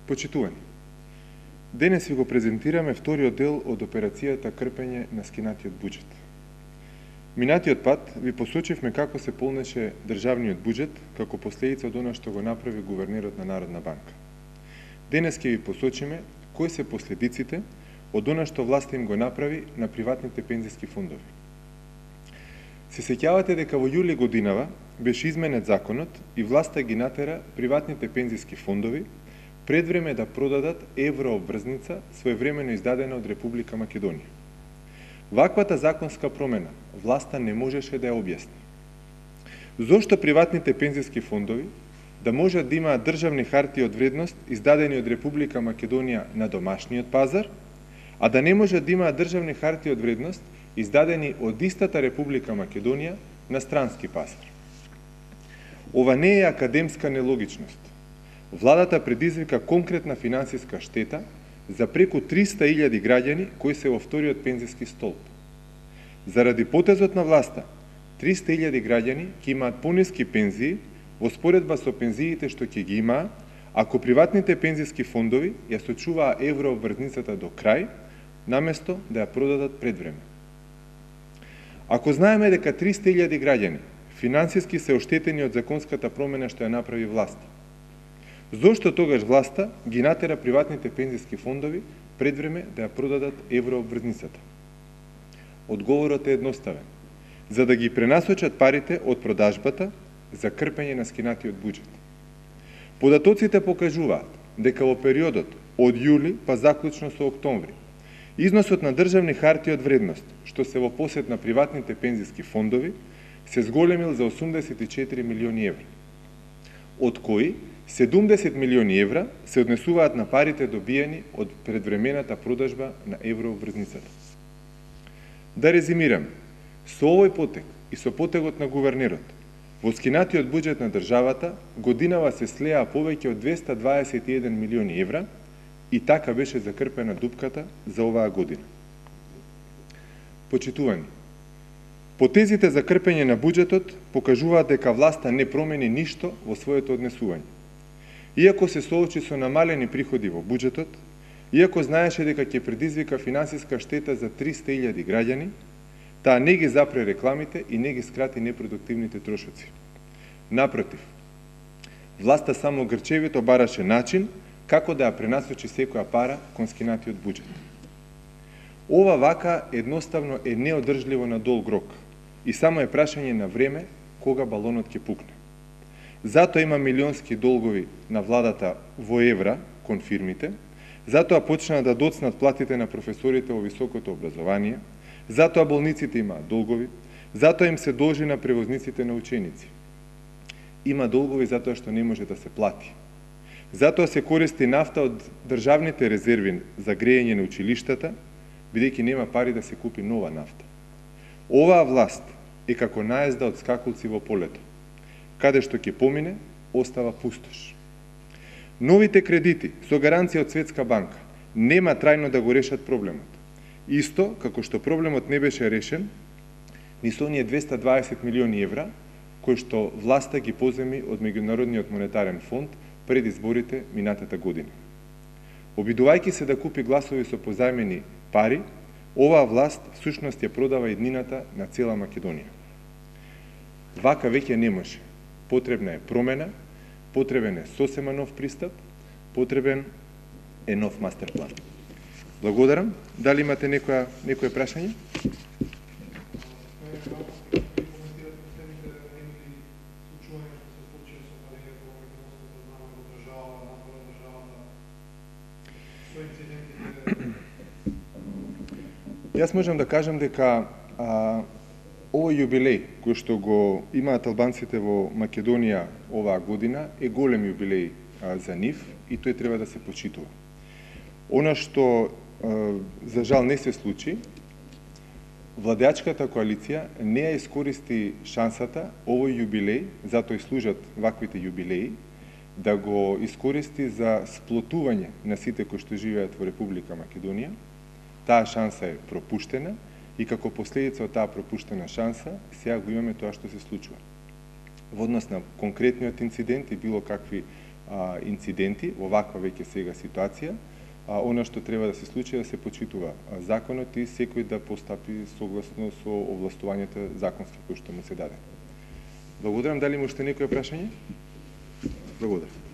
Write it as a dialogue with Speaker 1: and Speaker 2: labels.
Speaker 1: Почитувани, денес ви го презентираме вториот дел од операцијата крпење на скинатиот буџет. Минатиот пат ви посочивме како се полнеше државниот буџет како последица од она што го направи гувернерот на Народна банка. Денес ќе ви посочиме кои се последиците од она што власта им го направи на приватните пензиски фондови. Се сеќавате дека во јули годинава беше изменет законот и власта ги натера приватните пензиски фондови пред време да продадат еврообврзница своевремено издадена од Република Македонија. Ваквата законска промена власта не можеше да ја објасни. Зошто приватните пензиски фондови да можат да имаат државни хартии од вредност издадени од Република Македонија на домашниот пазар, а да не можат да имаат државни хартии од вредност издадени од истата Република Македонија на странски пазар? Ова не е академска нелогичност. Владата предизвика конкретна финансиска штета за преку 300.000 граѓани кои се во вториот пензиски столб. Заради потезот на власта, 300.000 граѓани ќе имаат пониски пензии во споредба со пензиите што ќе ги имаа ако приватните пензиски фондови ја сочуваа еврообврзницата до крај, наместо да ја продадат пред време. Ако знаеме дека 300.000 граѓани финансиски се оштетени од законската промена што ја направи власта, зошто тогаш власта ги натера приватните пензиски фондови пред време да ја продадат еврообврзницата? Одговорот е едноставен. За да ги пренасочат парите од продажбата за крпење на скинатиот буџет. Податоците покажуваат дека во периодот од јули па заклучно со октомври износот на државни хартии од вредност што се во посед на приватните пензиски фондови се зголемил за 84 милиони евра, од кои 70 милиони евра се однесуваат на парите добиени од предвремената продажба на еврообврзницата. Да резимираме, со овој потег и со потегот на гувернерот, во скинатиот буџет на државата годинава се слеа повеќе од 221 милиони евра и така беше закрпена дупката за оваа година. Почитувани, потезите за крпење на буџетот покажуваат дека власта не промени ништо во своето однесување. Иако се соочи со намалени приходи во буџетот, иако знаеше дека ќе предизвика финансиска штета за 300.000 граѓани, таа не ги запре рекламите и не ги скрати непродуктивните трошоци. Напротив, власта само грчевито бараше начин како да ја пренасочи секоја пара кон скинатиот буџет. Ова вака едноставно е неодржливо на долг рок и само е прашање на време кога балонот ќе пукне. Затоа има милионски долгови на владата во евра кон фирмите, затоа почнаа да доцнат платите на професорите во високото образование, затоа болниците имаат долгови, затоа им се должи на превозниците на ученици. Има долгови затоа што не може да се плати. Затоа се користи нафта од државните резерви за грејење на училиштата, бидејќи нема пари да се купи нова нафта. Оваа власт е како наезда од скакулци во полето. Каде што ќе помине, остава пустош. Новите кредити со гаранција од Светска банка нема трајно да го решат проблемот. Исто како што проблемот не беше решен ни со оние 220 милиони евра кои што власта ги поземи од Меѓународниот монетарен фонд пред изборите минатата година. Обидувајќи се да купи гласови со позајмени пари, оваа власт всушност ја продава иднината на цела Македонија. Вака веќе не може. Потребна е промена, потребен е сосема нов пристап, потребен е нов мастер план. Благодарам. Дали имате некое прашање? Јас можам да кажам дека овој јубилеј кој што го имаат албанците во Македонија оваа година е голем јубилеј за нив и тој треба да се почитува. Она што за жал не се случи, владеачката коалиција не ја искористи шансата овој јубилеј, затоа и служат ваквите јубилеи, да го искористи за сплотување на сите кои што живеат во Република Македонија. Таа шанса е пропуштена и како последица од таа пропуштена шанса, сега го имаме тоа што се случува. Во однос на конкретниот инцидент и било какви инциденти во ваква веќе сега ситуација. Оно што треба да се случи е да се почитува законот и секој да постапи согласно со овластувањата законски кои што му се даде. Благодарам. Дали има уште некој прашање? Благодарам.